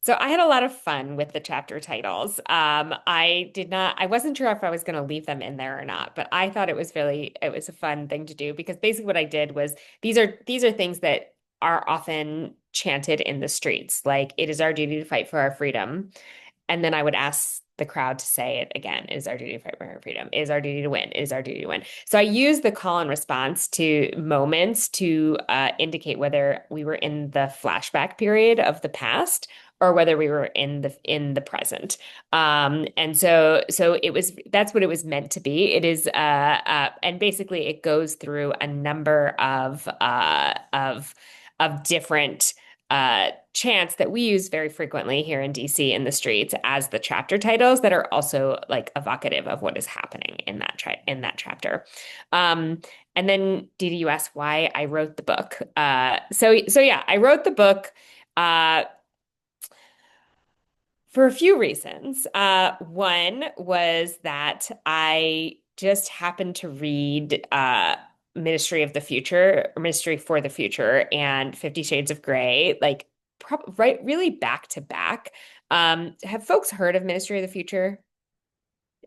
So I had a lot of fun with the chapter titles. I wasn't sure if I was going to leave them in there or not, but I thought it was a fun thing to do because basically what I did was these are things that are often chanted in the streets, like it is our duty to fight for our freedom. And then I would ask the crowd to say it again. It is our duty to fight for our freedom. It is our duty to win. It is our duty to win. So I use the call and response to moments to indicate whether we were in the flashback period of the past or whether we were in the present. And so it was that's what it was meant to be. It is and basically it goes through a number of different chants that we use very frequently here in DC in the streets as the chapter titles that are also like evocative of what is happening in in that chapter. Um, and then Didi, you asked why I wrote the book. So yeah, I wrote the book uh, for a few reasons. One was that I just happened to read Ministry of the Future or Ministry for the Future and 50 Shades of Grey, like right, really back to back. Have folks heard of Ministry of the Future?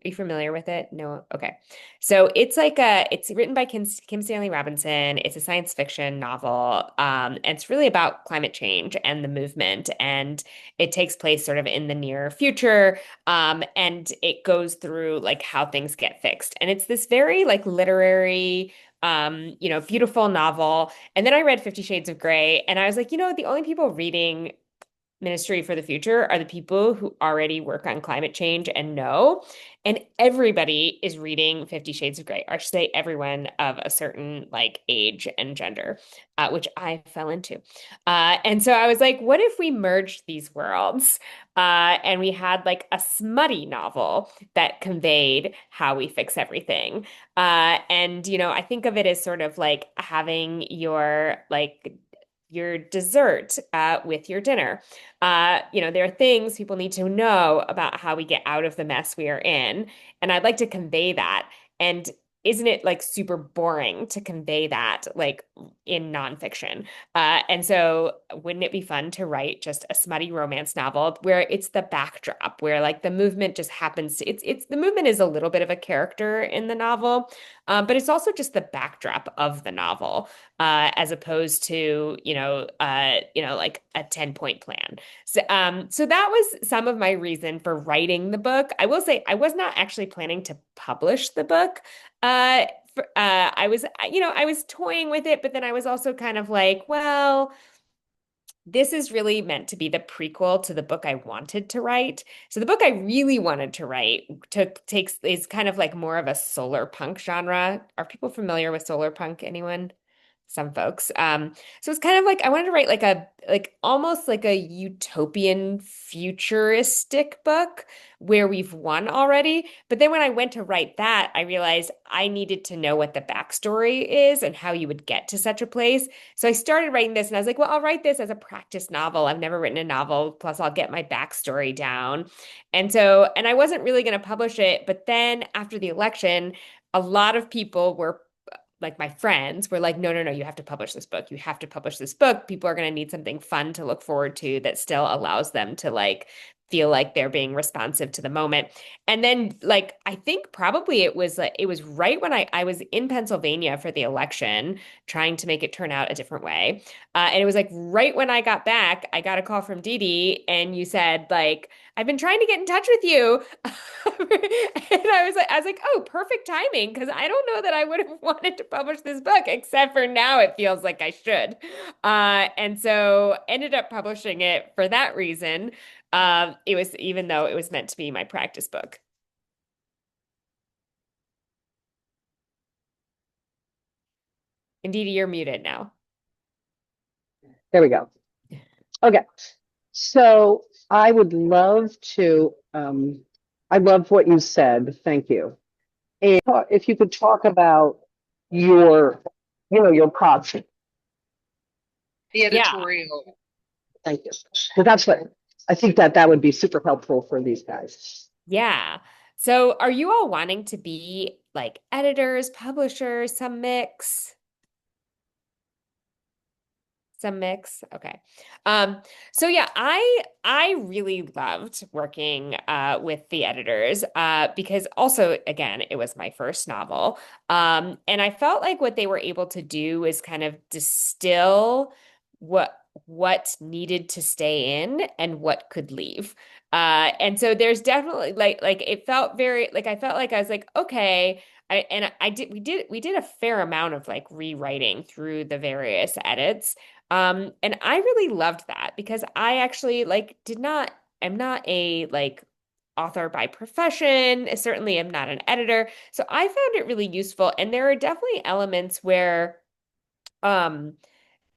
Are you familiar with it? No. Okay. So it's written by Kim Stanley Robinson. It's a science fiction novel. And it's really about climate change and the movement. And it takes place sort of in the near future. And it goes through like how things get fixed. And it's this very like literary, beautiful novel. And then I read 50 Shades of Grey and I was like, the only people reading Ministry for the Future are the people who already work on climate change and know. And everybody is reading 50 Shades of Grey, or I should say everyone of a certain like age and gender, which I fell into. And so I was like, what if we merged these worlds? And we had like a smutty novel that conveyed how we fix everything. I think of it as sort of like having your dessert with your dinner. There are things people need to know about how we get out of the mess we are in. And I'd like to convey that. And isn't it like super boring to convey that like in nonfiction? And so wouldn't it be fun to write just a smutty romance novel where it's the backdrop, where like the movement just happens to, it's the movement is a little bit of a character in the novel, but it's also just the backdrop of the novel, as opposed to, like a 10-point plan. So that was some of my reason for writing the book. I will say I was not actually planning to publish the book. I was toying with it, but then I was also kind of like, well, this is really meant to be the prequel to the book I wanted to write. So the book I really wanted to write takes is kind of like more of a solar punk genre. Are people familiar with solar punk? Anyone? Some folks. So it's kind of like I wanted to write like almost like a utopian futuristic book where we've won already. But then when I went to write that, I realized I needed to know what the backstory is and how you would get to such a place. So I started writing this and I was like, well, I'll write this as a practice novel. I've never written a novel, plus I'll get my backstory down. And I wasn't really going to publish it, but then after the election, a lot of people were like my friends were like, no, no, no, you have to publish this book. You have to publish this book. People are going to need something fun to look forward to that still allows them to like feel like they're being responsive to the moment. And then like I think probably it was right when I was in Pennsylvania for the election trying to make it turn out a different way. And it was like right when I got back, I got a call from Dee Dee and you said like I've been trying to get in touch with you. And I was like, oh, perfect timing, because I don't know that I would have wanted to publish this book, except for now it feels like I should. And so ended up publishing it for that reason. It was even though it was meant to be my practice book. Indeed, you're muted now. There we go. Okay. So I would love to, I love what you said. Thank you. And if you could talk about your, your process, the Yeah, editorial. Thank you. Because that's what I think that would be super helpful for these guys. yeah. So are you all wanting to be like editors, publishers, some mix? Some mix. Okay. So yeah, I really loved working with the editors because also again, it was my first novel. And I felt like what they were able to do is kind of distill what needed to stay in and what could leave. And so there's definitely like it felt very like I felt like I was like, okay. I did we did a fair amount of like rewriting through the various edits. And I really loved that because I actually like I'm not a like author by profession. I certainly am not an editor. So I found it really useful. And there are definitely elements where, um,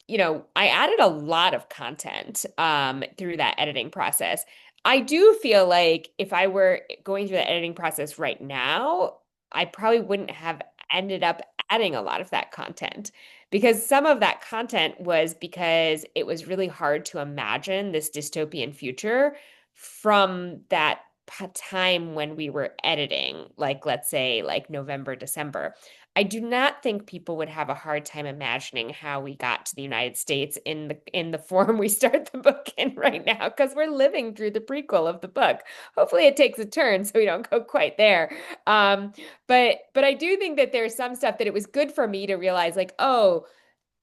I added a lot of content through that editing process. I do feel like if I were going through the editing process right now, I probably wouldn't have ended up adding a lot of that content because some of that content was because it was really hard to imagine this dystopian future from that time when we were editing, like let's say like November, December. I do not think people would have a hard time imagining how we got to the United States in the form we start the book in right now, because we're living through the prequel of the book. Hopefully it takes a turn so we don't go quite there. But I do think that there's some stuff that it was good for me to realize, like, oh,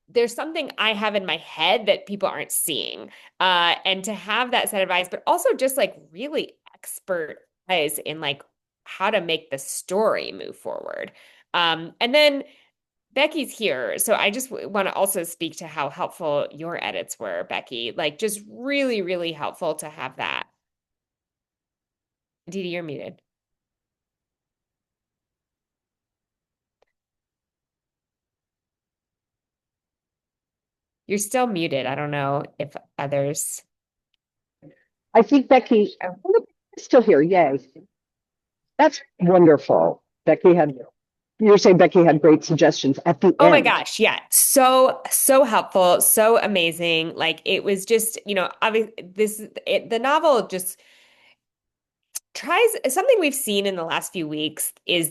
there's something I have in my head that people aren't seeing. And to have that set of eyes, but also just like really expert eyes in like how to make the story move forward. And then Becky's here. So I just want to also speak to how helpful your edits were, Becky. Like just really, really helpful to have that. Didi, you're muted. You're still muted. I don't know if others. I think Becky, Oh, is still here. Yay. That's wonderful. You're saying Becky had great suggestions at the oh my end. gosh, yeah. So, so helpful, so amazing. Like it was just, obviously the novel just tries something we've seen in the last few weeks is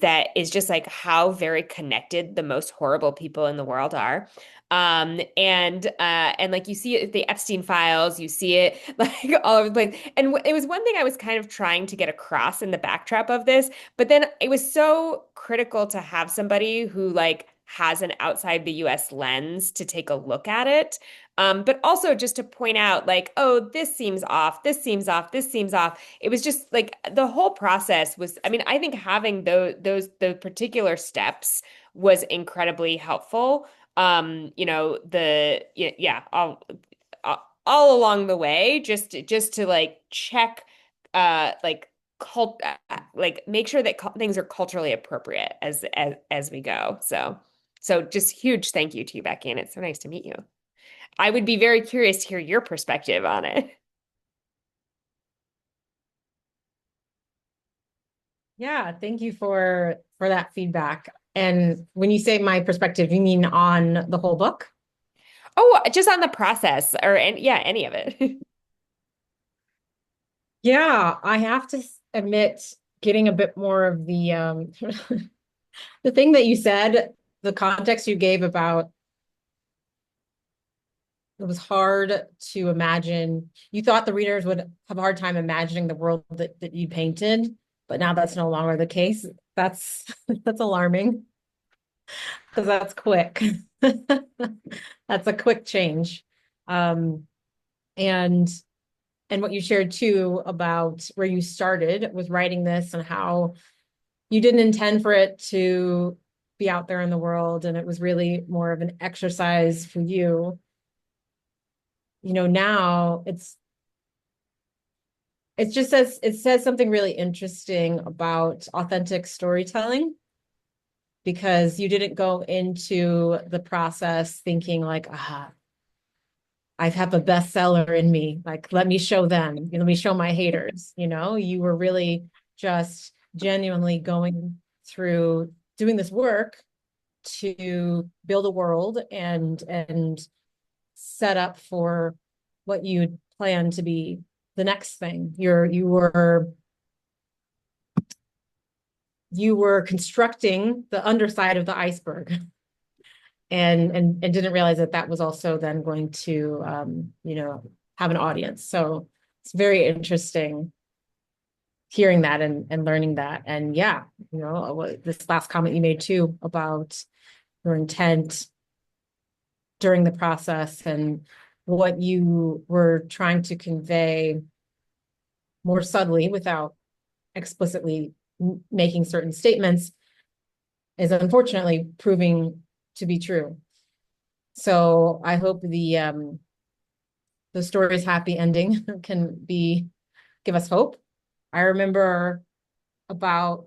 just like how very connected the most horrible people in the world are. And like you see it the Epstein files, you see it like all over the place. And it was one thing I was kind of trying to get across in the backdrop of this, but then it was so critical to have somebody who like has an outside the US lens to take a look at it. But also just to point out, like, oh, this seems off, this seems off, this seems off. It was just like the whole process was, I mean, I think having the particular steps was incredibly helpful. Yeah, all along the way, just to like check, like like make sure that things are culturally appropriate as we go. So just huge thank you to you, Becky, and it's so nice to meet you. I would be very curious to hear your perspective on it. Yeah, thank you for that feedback. And when you say my perspective, you mean on the whole book? Oh, just on the process or and yeah, any of it. Yeah, I have to admit, getting a bit more of the the thing that you said, the context you gave about it was hard to imagine. You thought the readers would have a hard time imagining the world that you painted, but now that's no longer the case. That's that's alarming because that's quick. That's a quick change. Um, and and what you shared too about where you started with writing this and how you didn't intend for it to be out there in the world, and it was really more of an exercise for you. Now it says something really interesting about authentic storytelling because you didn't go into the process thinking like, I have a bestseller in me. Like, let me show them. Let me show my haters. You were really just genuinely going through doing this work to build a world and set up for what you plan to be the next thing. You were constructing the underside of the iceberg. and didn't realize that that was also then going to have an audience. So it's very interesting hearing that and learning that. And yeah, this last comment you made too about your intent during the process and what you were trying to convey more subtly without explicitly making certain statements is unfortunately proving to be true. So I hope the story's happy ending can give us hope. I remember about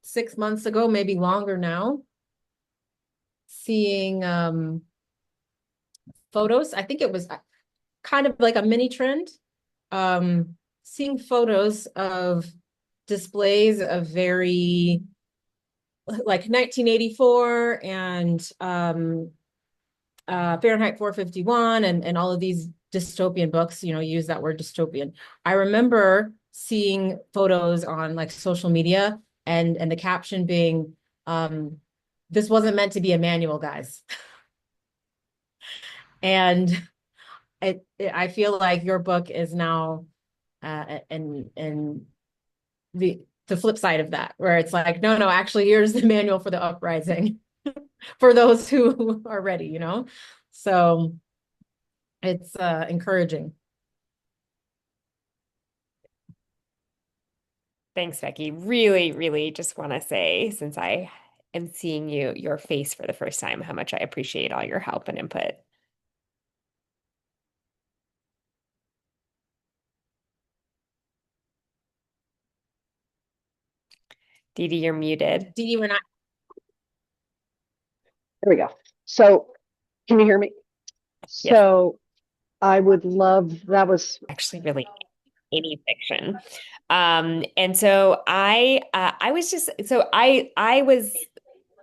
6 months ago, maybe longer now, seeing photos. I think it was kind of like a mini trend. Seeing photos of displays of very like 1984 and Fahrenheit 451 and all of these dystopian books, use that word dystopian. I remember seeing photos on like social media and the caption being, this wasn't meant to be a manual, guys. And I feel like your book is now and the flip side of that, where it's like, no, actually, here's the manual for the uprising for those who are ready, So it's encouraging. Thanks, Becky. Really, really just want to say, since I am seeing your face for the first time, how much I appreciate all your help and input. Dee Dee, you're muted. Dee Dee, we're not. There we go. So can you hear me? Yes, So I would love, that was, actually, really any fiction. And so I was just so I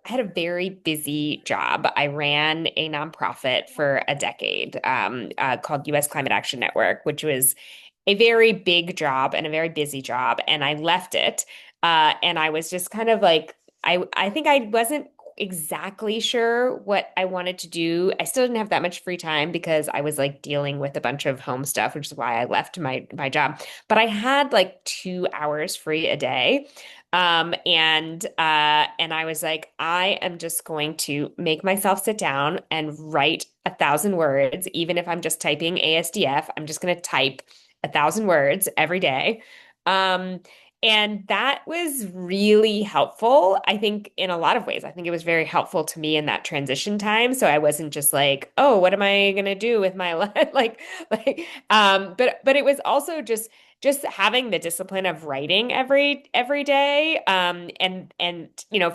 had a very busy job. I ran a nonprofit for a decade called US Climate Action Network, which was a very big job and a very busy job. And I left it. And I was just kind of like, I think I wasn't exactly sure what I wanted to do. I still didn't have that much free time because I was like dealing with a bunch of home stuff, which is why I left my job. But I had like 2 hours free a day. And I was like, I am just going to make myself sit down and write 1,000 words, even if I'm just typing ASDF. I'm just going to type 1,000 words every day. Um, and that was really helpful, I think, in a lot of ways. I think it was very helpful to me in that transition time. So I wasn't just like, oh, what am I gonna do with my life? But it was also just having the discipline of writing every day. And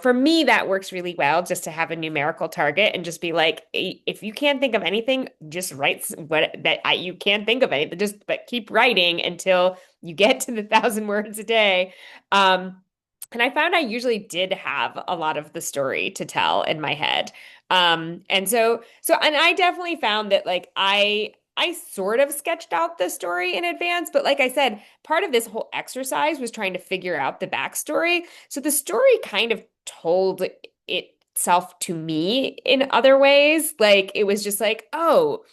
for me that works really well, just to have a numerical target and just be like, if you can't think of anything, just write you can't think of anything, but keep writing until you get to the 1,000 words a day. And I found I usually did have a lot of the story to tell in my head. And I definitely found that like I sort of sketched out the story in advance, but like I said, part of this whole exercise was trying to figure out the backstory. So the story kind of told itself to me in other ways. Like it was just like, oh,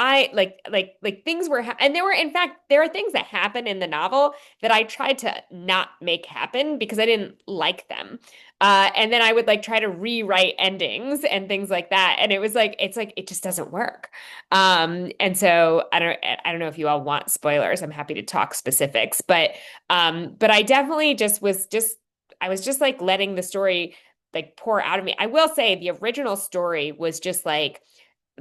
I like things were and there were, in fact, there are things that happen in the novel that I tried to not make happen because I didn't like them. And then I would like try to rewrite endings and things like that. And it's like it just doesn't work. And so I don't know if you all want spoilers. I'm happy to talk specifics, but I definitely I was just like letting the story like pour out of me. I will say the original story was just like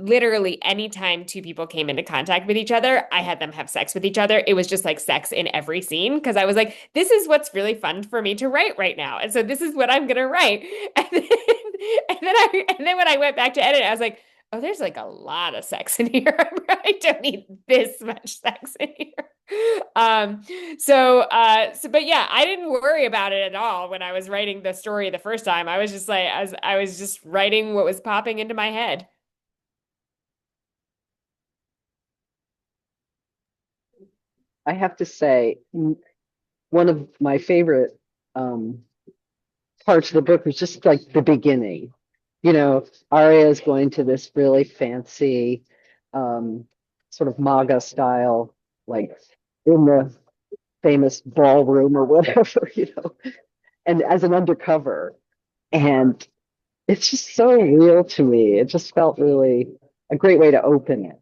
literally anytime two people came into contact with each other, I had them have sex with each other. It was just like sex in every scene because I was like, this is what's really fun for me to write right now. And so this is what I'm gonna write. And then when I went back to edit, I was like, oh, there's like a lot of sex in here. I don't need this much sex in here. But yeah, I didn't worry about it at all when I was writing the story the first time. I was just like, I was just writing what was popping into my head. I have to say, one of my favorite um, parts of the book was just like the beginning. Arya is going to this really fancy, sort of MAGA style, like in the famous ballroom or whatever, and as an undercover. And it's just so real to me. It just felt really a great way to open it.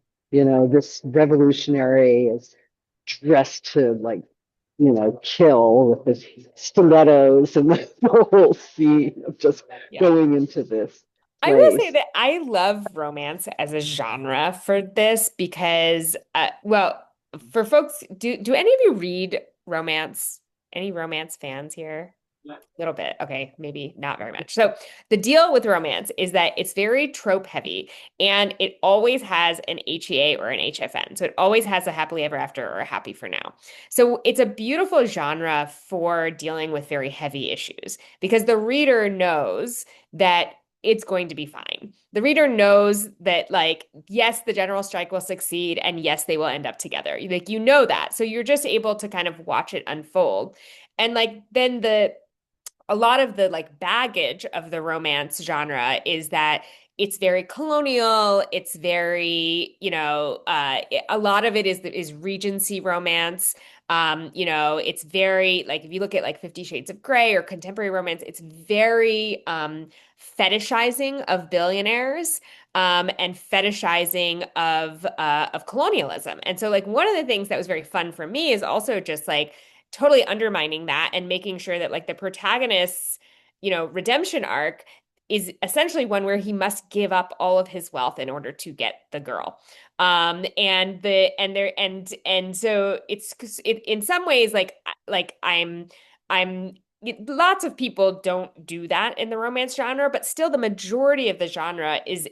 This revolutionary is dressed to like, kill with his stilettos and the whole scene of just Yeah. going into this I will say place. that I love romance as a genre for this because, well, for folks, do any of you read romance? Any romance fans here? Little bit. Okay, maybe not very much. So the deal with romance is that it's very trope heavy and it always has an HEA or an HFN. So it always has a happily ever after or a happy for now. So it's a beautiful genre for dealing with very heavy issues because the reader knows that it's going to be fine. The reader knows that, like, yes, the general strike will succeed and yes, they will end up together. Like, that. So you're just able to kind of watch it unfold. And like then a lot of the like baggage of the romance genre is that it's very colonial. It's very, a lot of it is Regency romance. It's very like if you look at like 50 Shades of Grey or contemporary romance, it's very fetishizing of billionaires and fetishizing of colonialism. And so like one of the things that was very fun for me is also just like totally undermining that and making sure that like the protagonist's, redemption arc is essentially one where he must give up all of his wealth in order to get the girl. And so in some ways like I'm lots of people don't do that in the romance genre, but still the majority of the genre is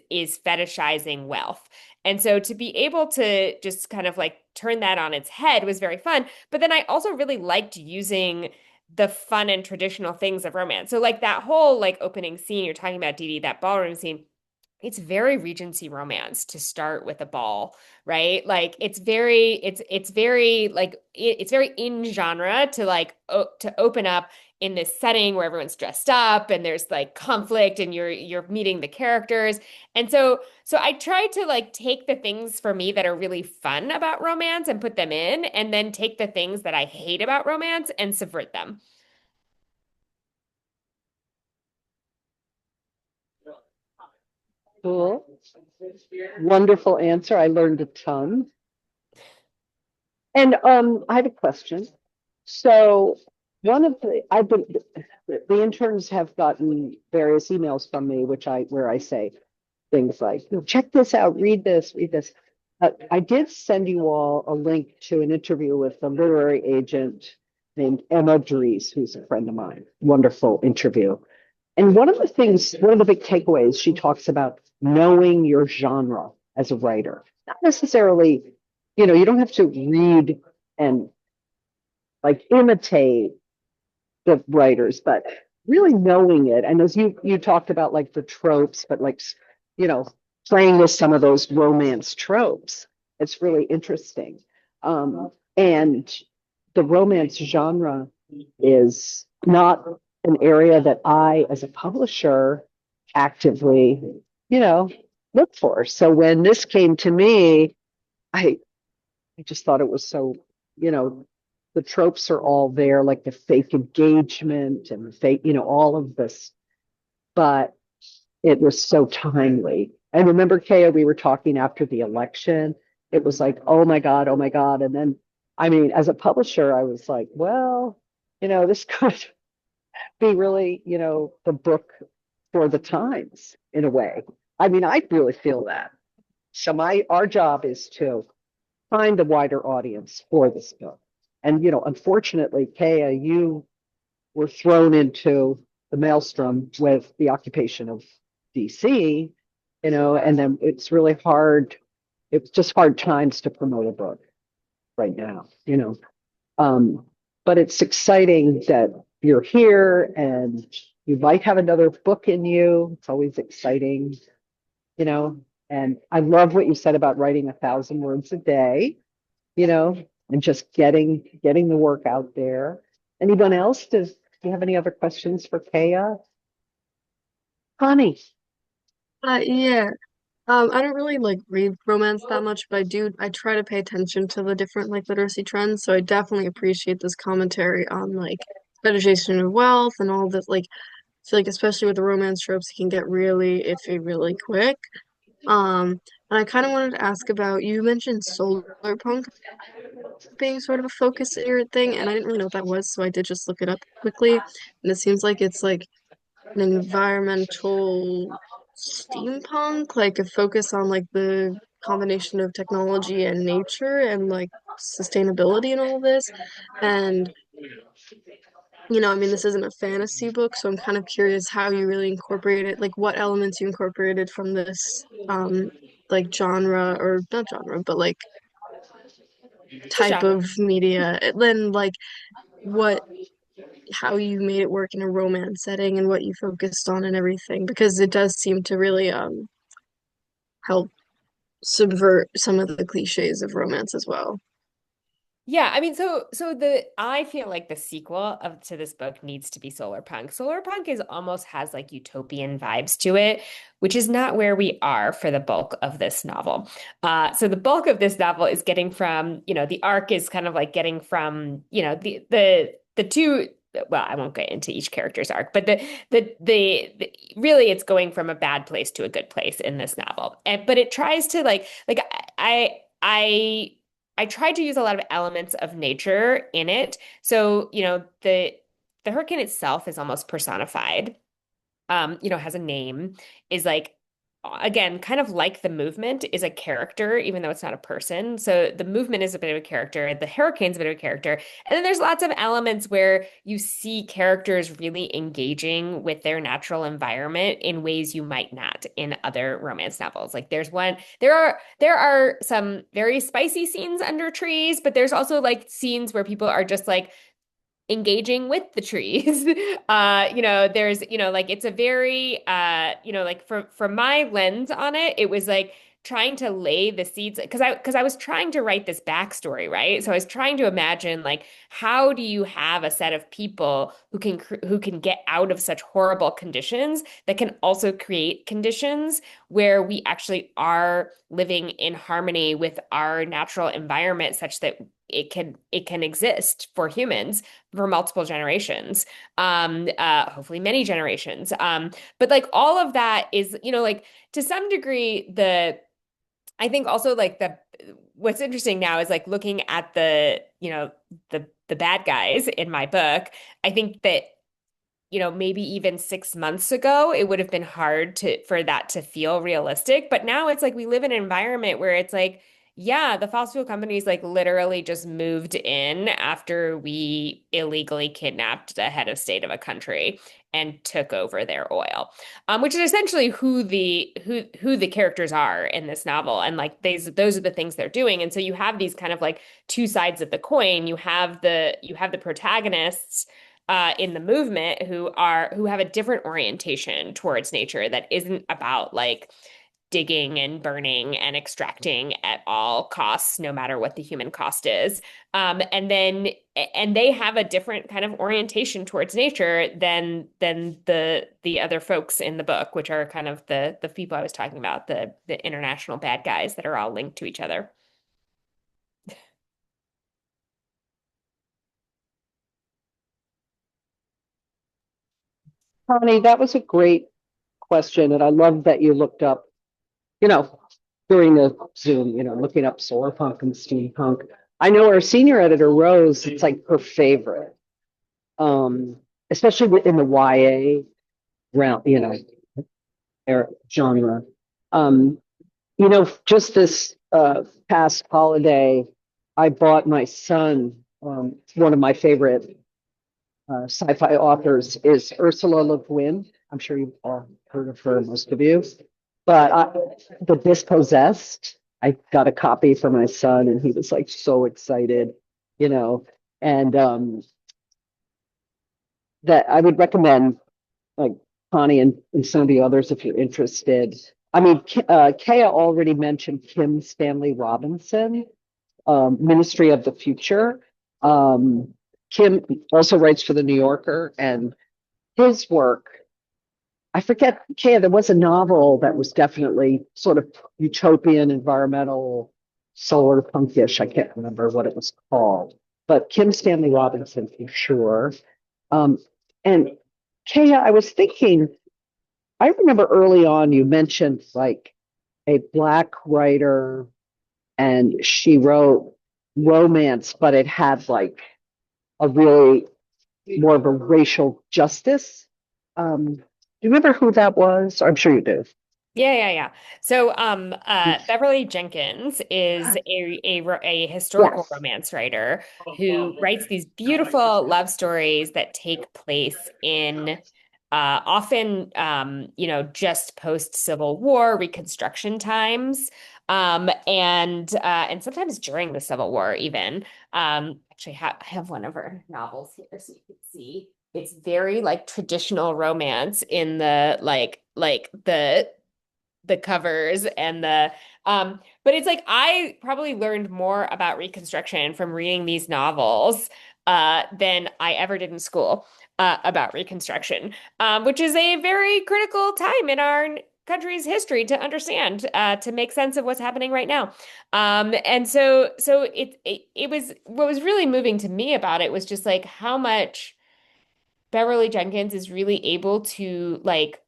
fetishizing wealth. And so to be able to just kind of like turn that on its head was very fun. But then I also really liked using the fun and traditional things of romance. So like that whole like opening scene you're talking about, Dee Dee, that ballroom scene, it's very Regency romance to start with a ball, right? Like it's very like it's very in genre to like to open up in this setting where everyone's dressed up and there's like conflict and you're meeting the characters. And so I try to like take the things for me that are really fun about romance and put them in, and then take the things that I hate about romance and subvert them. Cool. Wonderful answer. I learned a ton. And I have a question. So one of the I've been the interns have gotten various emails from me, where I say things like, check this out, read this. I did send you all a link to an interview with a literary agent named Emma Dries, who's a friend of mine. Wonderful interview. And one of the big takeaways, she talks about knowing your genre as a writer. Not necessarily, you don't have to read and like imitate the writers, but really knowing it. And as you talked about like the tropes, but like, you know, playing with some of those romance tropes, it's really interesting. And the romance genre is not an area that I, as a publisher, actively, you know, look for. So when this came to me, I I just thought it was so, you know, the tropes are all there, like the fake engagement and the fake, all of this, but it was so timely. And remember, Kaya, we were talking after the election. It was like, oh my God, oh my God. And then, I mean, as a publisher, I was like, well, this could be really, the book for the times in a way. I mean, I really feel that. So our job is to find a wider audience for this book. And, unfortunately, Kaya, you were thrown into the maelstrom with the occupation of DC, and then it's really hard. It's just hard times to promote a book right now. Um, but it's exciting that you're here and you might have another book in you. It's always exciting, you know. And I love what you said about writing 1,000 words a day, and just getting the work out there. Anyone else? Do you have any other questions for Kaya? Connie. Yeah. I don't really like read romance that much, but I try to pay attention to the different like literacy trends. So I definitely appreciate this commentary on like fetishization of wealth and all this like so like especially with the romance tropes, it can get really iffy really quick. And I kind of wanted to ask about you mentioned solar punk being sort of a focus in your thing, and I didn't really know what that was, so I did just look it up quickly. And it seems like it's like an environmental steampunk, like a focus on like the combination of technology and nature and like sustainability and all this. And I mean, this isn't a fantasy book, so I'm kind of curious how you really incorporated, like what elements you incorporated from this like genre or not genre, but like The type genre. of media. And then like what how you made it work in a romance setting and what you focused on and everything, because it does seem to really help subvert some of the cliches of romance as well. Yeah, I mean, so the I feel like the sequel of to this book needs to be Solar Punk. Solar Punk is almost has like utopian vibes to it, which is not where we are for the bulk of this novel. So the bulk of this novel is getting from, the arc is kind of like getting from, the two. Well, I won't get into each character's arc, but the really it's going from a bad place to a good place in this novel. And but it tries to like I tried to use a lot of elements of nature in it. So, the hurricane itself is almost personified, has a name, is like again, kind of like the movement is a character, even though it's not a person. So the movement is a bit of a character, the hurricane's a bit of a character. And then there's lots of elements where you see characters really engaging with their natural environment in ways you might not in other romance novels. Like there are some very spicy scenes under trees, but there's also like scenes where people are just like engaging with the trees. There's, like it's a very like from my lens on it, it was like trying to lay the seeds because I was trying to write this backstory, right? So I was trying to imagine like how do you have a set of people who can get out of such horrible conditions that can also create conditions where we actually are living in harmony with our natural environment such that it can exist for humans for multiple generations, hopefully many generations. But like all of that is, like to some degree, I think also like what's interesting now is like looking at the bad guys in my book. I think that maybe even 6 months ago, it would have been hard for that to feel realistic. But now it's like we live in an environment where it's like, yeah, the fossil fuel companies like literally just moved in after we illegally kidnapped the head of state of a country and took over their oil, which is essentially who the characters are in this novel. And like those are the things they're doing. And so you have these kind of like two sides of the coin. You have the protagonists in the movement who have a different orientation towards nature that isn't about like digging and burning and extracting at all costs, no matter what the human cost is. And they have a different kind of orientation towards nature than the other folks in the book, which are kind of the people I was talking about, the international bad guys that are all linked to each other. Connie, that was a great question. And I love that you looked up, you know, during the Zoom, looking up solar punk and steampunk. I know our senior editor, Rose, it's like her favorite, especially in the YA round, genre. Um, just this past holiday, I bought my son, one of my favorite sci-fi authors is Ursula Le Guin. I'm sure you've all heard of her, most of you. But The Dispossessed, I got a copy for my son, and he was like so excited, you know. And that I would recommend, like Connie and some of the others, if you're interested. I mean, Keya already mentioned Kim Stanley Robinson, Ministry of the Future. Kim also writes for the New Yorker, and his work, I forget, Kaya, there was a novel that was definitely sort of utopian, environmental, solar punkish. I can't remember what it was called, but Kim Stanley Robinson for sure. Um, and Kaya, I was thinking, I remember early on you mentioned like a Black writer and she wrote romance, but it had like a really more of a racial justice. Do you remember who that was? I'm sure you do. Yeah. So, Beverly Jenkins is a historical Yes. romance writer who writes these beautiful love stories that take place in often, just post-Civil War Reconstruction times, and sometimes during the Civil War even. Actually, I have one of her novels here, so you can see. It's very like traditional romance in the like the covers and the but it's like I probably learned more about Reconstruction from reading these novels than I ever did in school about Reconstruction, which is a very critical time in our country's history to understand, to make sense of what's happening right now. And so it was what was really moving to me about it was just like how much Beverly Jenkins is really able to like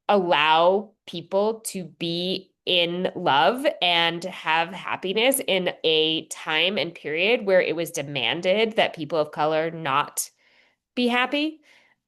allow people to be in love and have happiness in a time and period where it was demanded that people of color not be happy,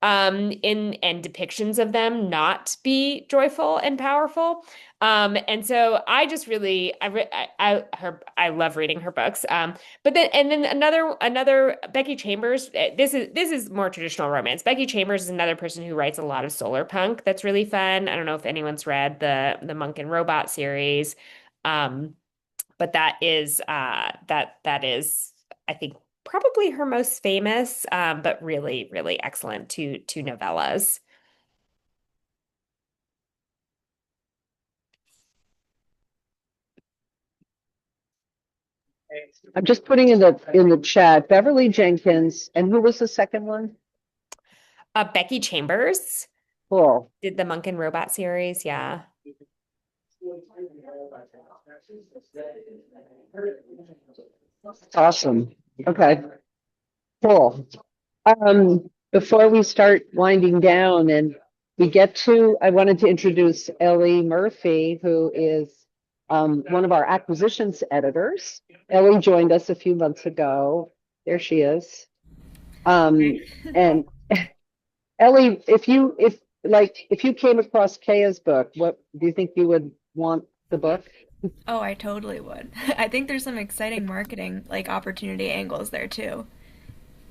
in and depictions of them not be joyful and powerful. And so I just really I love reading her books. But then another Becky Chambers. This is more traditional romance. Becky Chambers is another person who writes a lot of solar punk. That's really fun. I don't know if anyone's read the Monk and Robot series. Um, but that is I think probably her most famous, but really, really excellent two novellas. I'm just putting in the chat Beverly Jenkins, and who was the second one? Becky Chambers Cool. did the Monk and Robot series, yeah. Awesome. Okay, cool. Before we start winding down and I wanted to introduce Ellie Murphy, who is one of our acquisitions editors. Ellie joined us a few months ago. There she is. And Ellie, if you came across Kaya's book, what do you think you would want the book? Oh, I totally would. I think there's some exciting marketing like opportunity angles there too.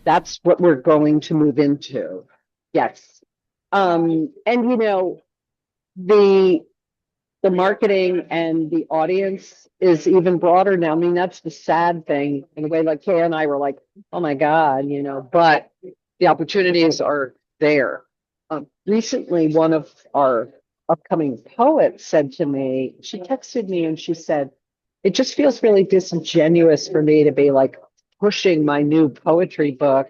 That's what we're going to move into. Yes. And the the marketing and the audience is even broader now. I mean, that's the sad thing in a way, like Kay and I were like, oh my God, but the opportunities are there. Recently, one of our upcoming poets said to me, she texted me and she said, it just feels really disingenuous for me to be like pushing my new poetry book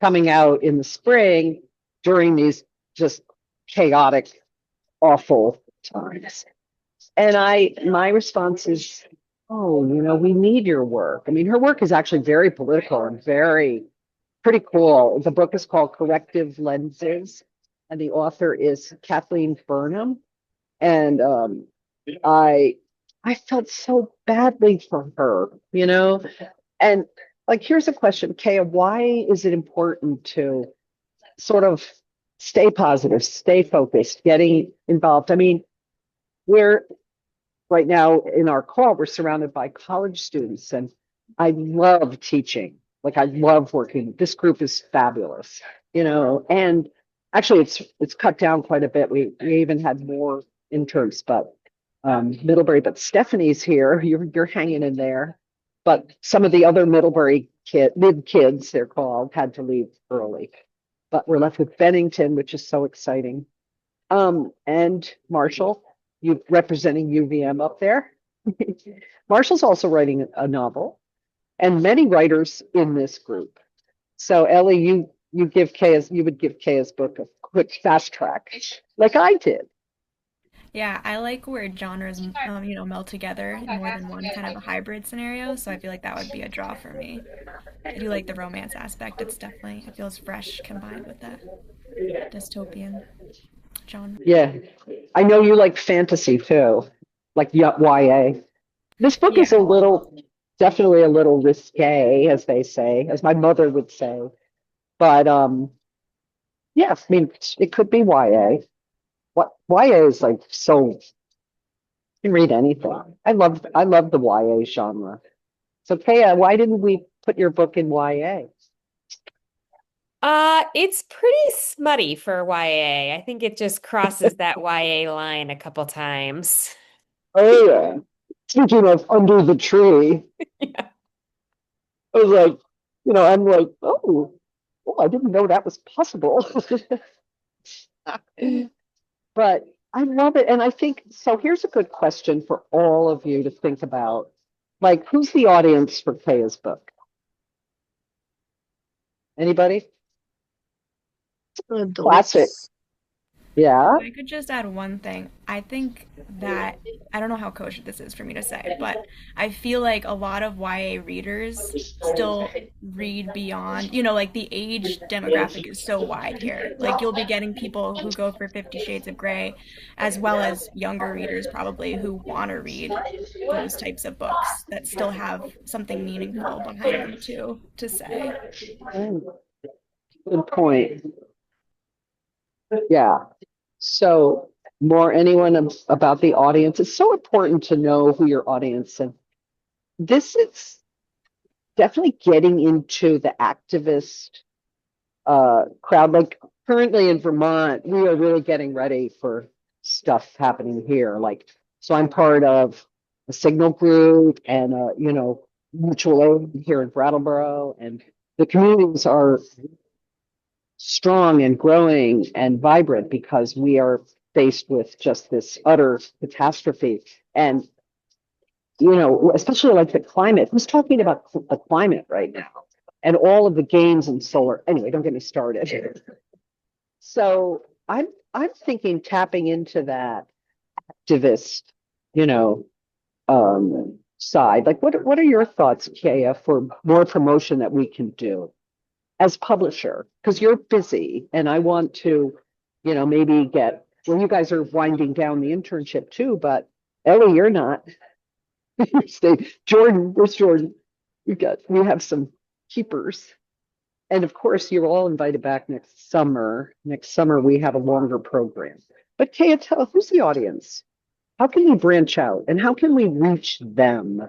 coming out in the spring during these just chaotic, awful times. And my response is, oh, we need your work. I mean, her work is actually very political and very pretty cool. The book is called Corrective Lenses, and the author is Kathleen Burnham. And I I felt so badly for her, And like, here's a question, Kaya, why is it important to sort of stay positive, stay focused, getting involved? I mean, we're right now in our call, we're surrounded by college students, and I love teaching. Like, I love working. This group is fabulous, and actually it's cut down quite a bit. We even had more interns, but Middlebury, but Stephanie's here. You're hanging in there. But some of the other Middlebury mid kids, they're called, had to leave early. But we're left with Bennington, which is so exciting. And Marshall, you representing UVM up there. Marshall's also writing a novel, and many writers in this group. So Ellie, you would give Kaya's book a quick fast track, like I did. Yeah, I like where genres, meld together in more than one kind of a hybrid scenario. So I feel like that would be a draw for me. I do like the romance aspect. It's definitely, it feels fresh combined with that dystopian genre. Yeah, I know you like fantasy too, like YA. This book is Yeah. definitely a little risque, as they say, as my mother would say. But yeah, I mean, it could be YA. What YA is like so you can read anything. I love the YA genre. So Kaya, why didn't we put your book in YA? It's pretty smutty for YA. I think it just crosses that YA line a couple times. Oh yeah. Speaking of Under the Tree, Yeah. I was like, I'm like, oh, I didn't know that was possible. But I love it. And I think so. Here's a good question for all of you to think about. Like, who's the audience for Kaya's book? Anybody? Classic. Adults. Yeah. I could just add one thing. I think that I don't know how kosher this is for me to say, but I feel like a lot of YA readers still read beyond, like the age demographic is so wide here. Like you'll be getting people who go for 50 Shades of Grey, as well as younger readers probably who want to read those types of books that still have something meaningful behind them too to say. Good point. Yeah. So, more anyone about the audience? It's so important to know who your audience and this is definitely getting into the activist crowd. Like currently in Vermont, we are really getting ready for stuff happening here. Like, so I'm part of a signal group and mutual aid here in Brattleboro, and the communities are strong and growing and vibrant because we are faced with just this utter catastrophe. And, especially like the climate, who's talking about the climate right now and all of the gains in solar? Anyway, don't get me started. So I'm thinking tapping into that activist, you know, side. Like what are your thoughts, Kaya, for more promotion that we can do as publisher? Because you're busy and I want to, maybe you guys are winding down the internship too, but Ellie, you're not. Stay. Jordan, where's Jordan? We have some keepers. And of course, you're all invited back next summer. Next summer, we have a longer program. But Kaya, who's the audience? How can we branch out and how can we reach them?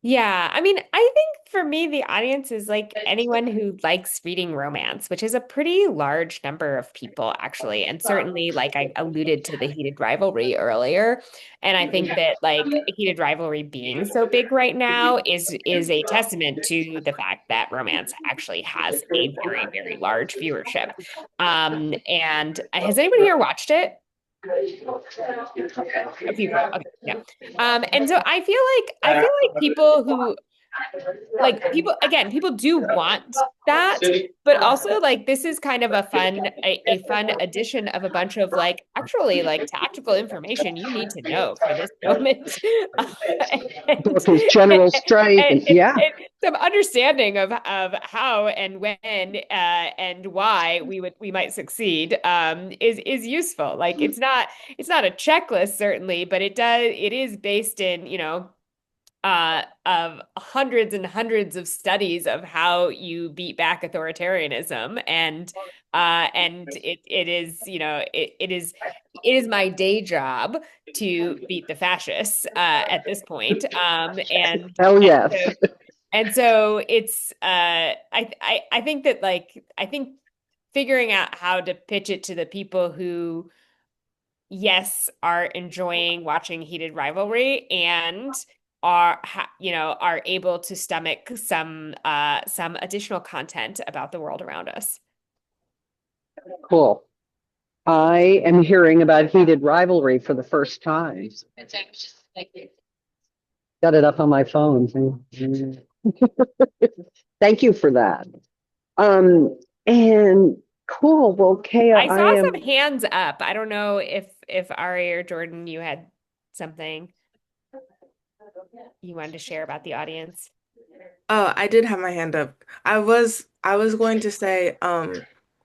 Yeah, I mean, I think for me, the audience is like anyone who likes reading romance, which is a pretty large number of people, actually. And certainly, like I alluded to the heated rivalry earlier. And I think that like heated rivalry being so big right now is a testament to the fact that romance actually has a very, very large viewership. And has anyone here watched it? A few people. Okay, yeah. And so I feel like people who like people do want that, but also like this is kind of a fun addition of a bunch of like actually like tactical information you need to know for this moment. and, Book is General Strike, and, and and, yeah, and some understanding of how and when and why we might succeed is useful. Like it's not a checklist certainly, but it is based in, of hundreds and hundreds of studies of how you beat back authoritarianism, and it is, it is my day job to beat the fascists at this point. hell And yes. so and so it's I think that like I think figuring out how to pitch it to the people who yes, are enjoying watching heated rivalry and are able to stomach some additional content about the world around us. Cool. I am hearing about heated rivalry for the first time. Got it up on my phone. Thank you for that. Um, And cool. Well, Kaya, I I saw some am. hands up. I don't know if Ari or Jordan, you had something you wanted to share about the audience. Oh, I did have my hand up. I was going to say,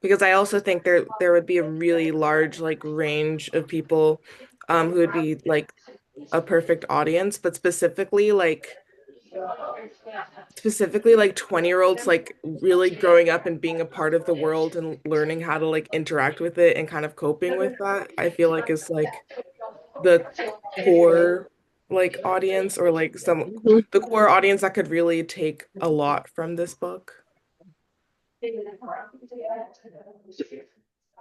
because I also think there would be a really large like range of people who would be like a perfect audience, but specifically like 20-year-olds like really growing up and being a part of the world and learning how to like interact with it and kind of coping with that, I feel like is like the core like audience or like some Mhm. the core audience that could really take a lot from this book.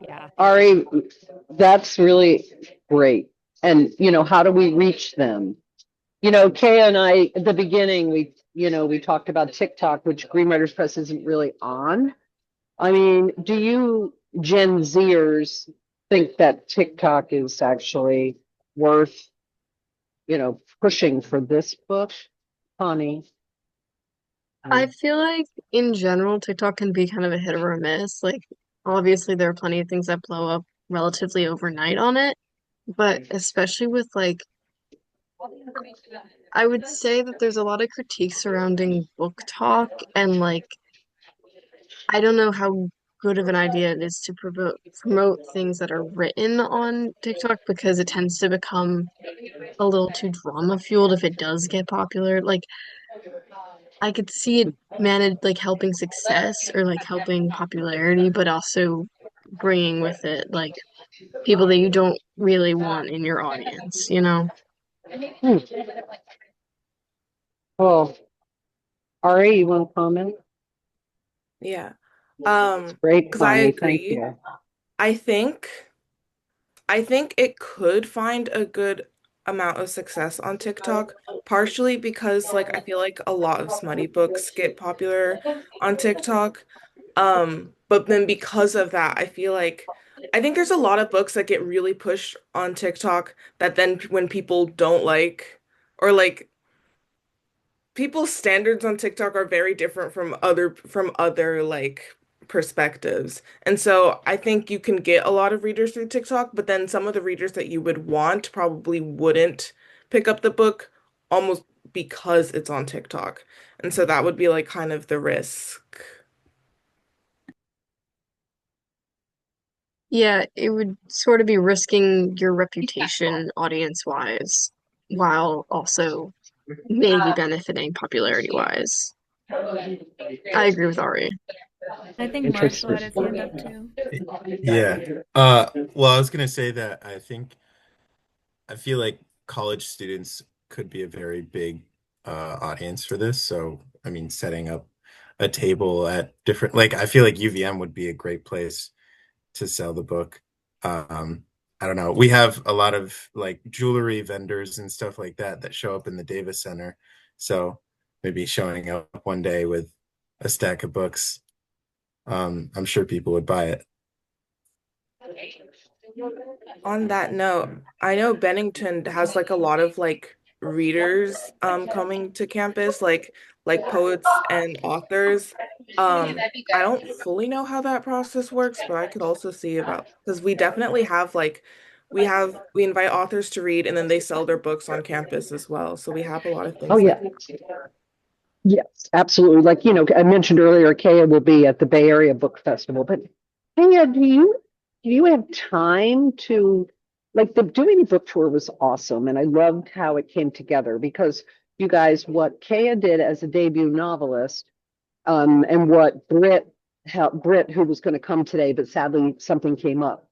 Yeah. Ari, that's really great. And, how do we reach them? Kaya and I, at the beginning, we talked about TikTok, which Green Writers Press isn't really on. I mean, do you Gen Zers think that TikTok is actually worth, pushing for this book, Connie? I feel like in general, TikTok can be kind of a hit or a miss. Like, obviously, there are plenty of things that blow up relatively overnight on it, but especially with like, I would say that there's a lot of critique surrounding book talk, and like, I don't know how good of an idea it is to promote things that are written on TikTok because it tends to become a little too drama fueled if it does get popular. Like, I could see it manage like helping success or like helping popularity, but also bringing with it like people that you don't really want in your audience, you know? Hmm. Well, Ari, you want to comment? Yeah. Great, Because I Connie. Thank agree. you. I think I think it could find a good amount of success on TikTok, partially because like I feel like a lot of smutty books get popular on TikTok. But then because of that, I think there's a lot of books that get really pushed on TikTok that then when people don't like or like people's standards on TikTok are very different from other like perspectives. And so I think you can get a lot of readers through TikTok, but then some of the readers that you would want probably wouldn't pick up the book almost because it's on TikTok. And so that would be like kind of the risk. Yeah, it would sort of be risking your reputation audience wise while also maybe benefiting popularity wise. I agree with Ari. I think Marshall Interesting. had his hand up too. Yeah. Well, I was gonna say that I feel like college students could be a very big audience for this. So, I mean, setting up a table at different, like, I feel like UVM would be a great place to sell the book. Um, I don't know. We have a lot of like jewelry vendors and stuff like that that show up in the Davis Center. So maybe showing up one day with a stack of books, I'm sure people would buy it. On that note, I know Bennington has like a lot of like readers coming to campus, like poets and authors. I don't fully know how that process works, but I could also see about because we definitely have like we invite authors to read and then they sell their books on campus as well. So we have a lot of Oh, things yeah. like Yes, absolutely. Like, I mentioned earlier, Kaya will be at the Bay Area Book Festival, but Kaya, do you have time to like the doing the book tour was awesome, and I loved how it came together because you guys, what Kaya did as a debut novelist, and what Britt, who was going to come today, but sadly something came up.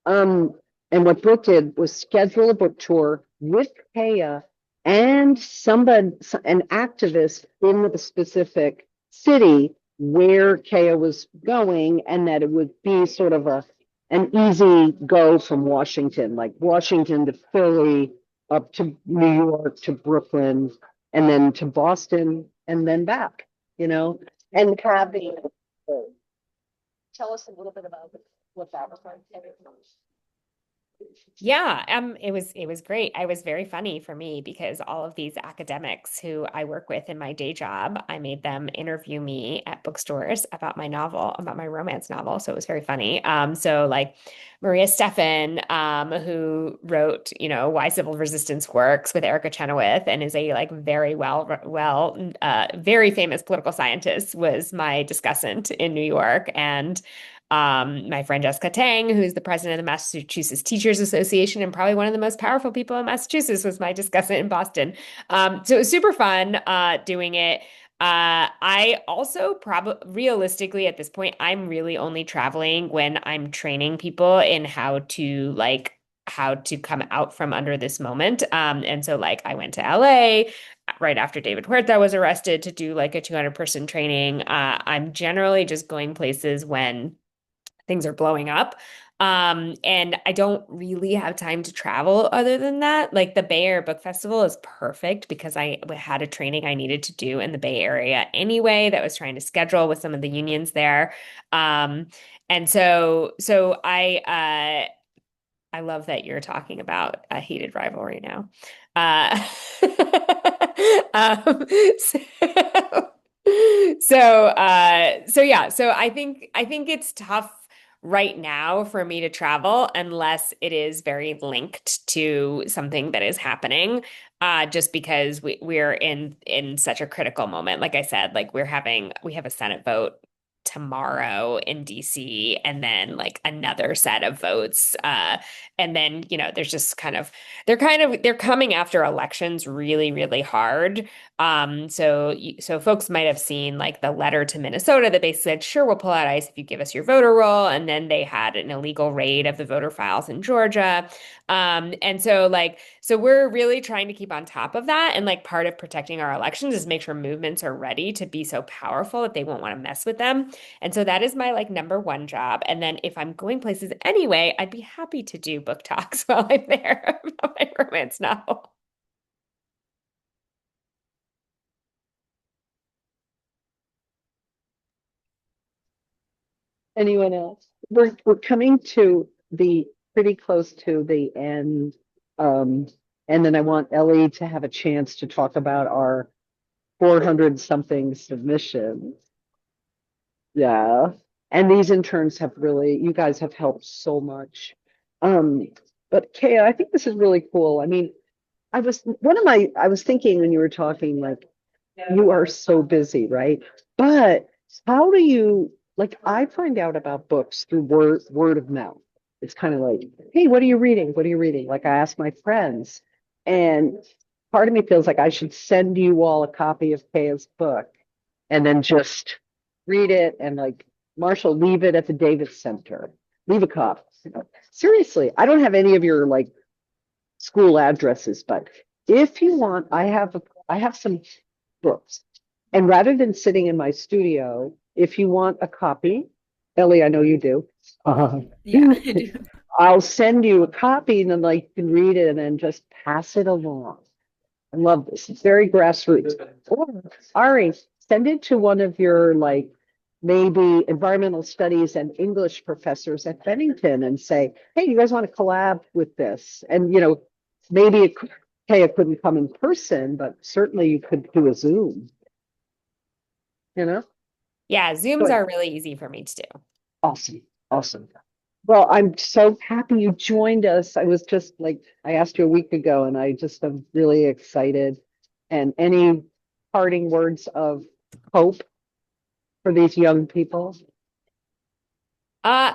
Um, and what Brooke did was schedule a book tour with Kaya and an activist in the specific city where Kaya was going, and that it would be sort of an easy go from Washington, like Washington to Philly, up to New York to Brooklyn, and then to Boston, and then back, and having. Tell us a little bit about what that was like. Yeah, it was great. I was very funny for me because all of these academics who I work with in my day job, I made them interview me at bookstores about my novel, about my romance novel. So it was very funny. So like Maria Steffen, who wrote, Why Civil Resistance Works with Erica Chenoweth and is a like very very famous political scientist, was my discussant in New York. And my friend Jessica Tang, who's the president of the Massachusetts Teachers Association and probably one of the most powerful people in Massachusetts, was my discussant in Boston. So it was super fun doing it. I also probably realistically at this point, I'm really only traveling when I'm training people in how to come out from under this moment. And so like I went to LA right after David Huerta was arrested to do like a 200-person training. I'm generally just going places when things are blowing up. And I don't really have time to travel other than that. Like the Bay Area Book Festival is perfect because I had a training I needed to do in the Bay Area anyway that was trying to schedule with some of the unions there. Um, and I love that you're talking about a heated rivalry now. Uh, um, so, so yeah, so I think it's tough right now for me to travel unless it is very linked to something that is happening. Just because we're in such a critical moment. Like I said, like we have a Senate vote tomorrow in DC and then like another set of votes and then there's just they're coming after elections really hard. So folks might have seen like the letter to Minnesota that they said, sure, we'll pull out ICE if you give us your voter roll. And then they had an illegal raid of the voter files in Georgia. And so we're really trying to keep on top of that. And like part of protecting our elections is make sure movements are ready to be so powerful that they won't want to mess with them. And so that is my like number one job. And then if I'm going places anyway, I'd be happy to do book talks while I'm there about my romance novel. Anyone else? We're coming to the pretty close to the end. Um, and then I want Ellie to have a chance to talk about our 400 something submissions. Yeah. And these interns have really, you guys have helped so much. Um, but Kaya, I think this is really cool. I mean, I was thinking when you were talking, like, you are so busy, right? But how do you, like, I find out about books through word of mouth. It's kind of like, hey, what are you reading? What are you reading? Like, I ask my friends, and part of me feels like I should send you all a copy of Kaya's book and then just read it and like, Marshall, leave it at the Davis Center. Leave a copy. Seriously, I don't have any of your like school addresses, but if you want, I have some books. And rather than sitting in my studio, if you want a copy, Ellie, I know you do. Yeah, I do. I'll send you a copy and then like you can read it and then just pass it along. I love this. It's very grassroots. Or Ari, send it to one of your like maybe environmental studies and English professors at Bennington and say, hey, you guys want to collab with this? And maybe Kaya couldn't come in person, but certainly you could do a Zoom, you know? Yeah, Zooms Good. are really easy for me to do. Awesome. Awesome. Well, I'm so happy you joined us. I was just like, I asked you a week ago, and I just am really excited. And any parting words of hope for these young people? Uh,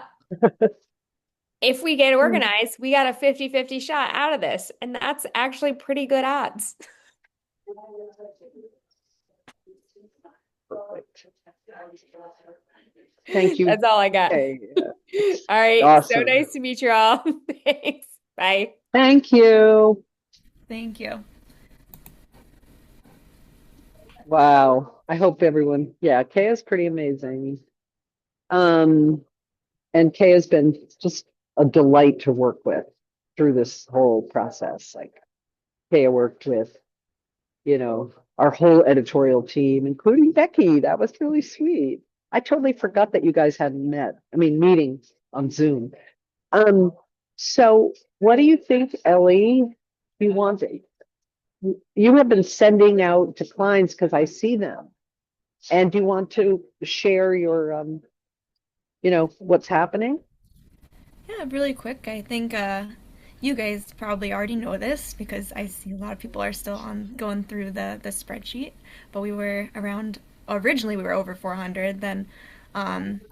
if we get organized, we got a 50-50 shot out of this, and that's actually pretty good odds. Perfect. Thank you. That's all I got. Okay. All right, so Awesome. nice to meet you all. Thanks. Bye. Thank you. Thank you. Wow. I hope everyone, yeah, Kaya's pretty amazing. Um, and Kaya's been just a delight to work with through this whole process. Like Kaya worked with, our whole editorial team, including Becky. That was really sweet. I totally forgot that you guys hadn't met. I mean, meetings on Zoom. Um, So what do you think, Ellie? Do you want you have been sending out to clients because I see them. And do you want to share your, what's happening? Yeah, really quick. I think you guys probably already know this because I see a lot of people are still on going through the spreadsheet. But we were around originally we were over 400, then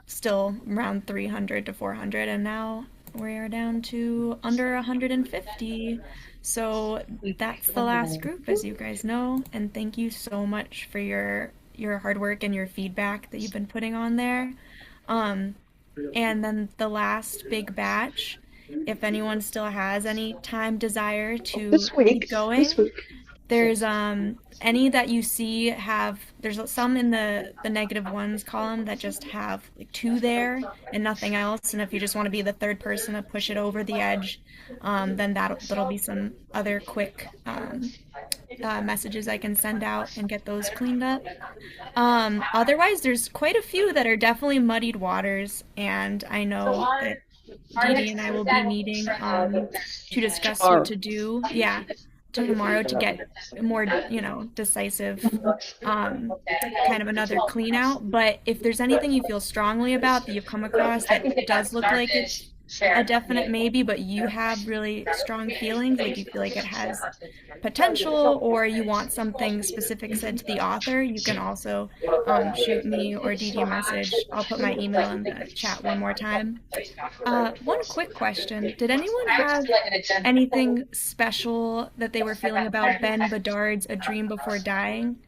still around 300 to 400, and now we're down to under 150. So that's the last group, as you guys know. And thank you so much for your hard work and your feedback that you've been putting on there. Um, and then the last big batch, if anyone still has any time desire to This keep week, this going, week. there's any that you see have there's some in the negative ones column that just have like two there and nothing else. And if you just want to be the third person to push it over the edge, then that'll be some other quick messages I can send out and get those cleaned up. Otherwise, there's quite a few that are definitely muddied waters, and I know that Dee Dee and I will be meeting to discuss what Tomorrow. to do. Yeah, tomorrow to get more, decisive, um, kind of another clean out. But if there's anything you feel strongly about that you've come across that does look like it's a definite maybe, but you have really strong feelings, like you feel like it has potential or you want something specific said to the author, you can also shoot me or Dee Dee a message. I'll put my email in the chat one more time. One quick question. Did anyone have anything special that they were feeling about Ben Bedard's A Dream Before Dying?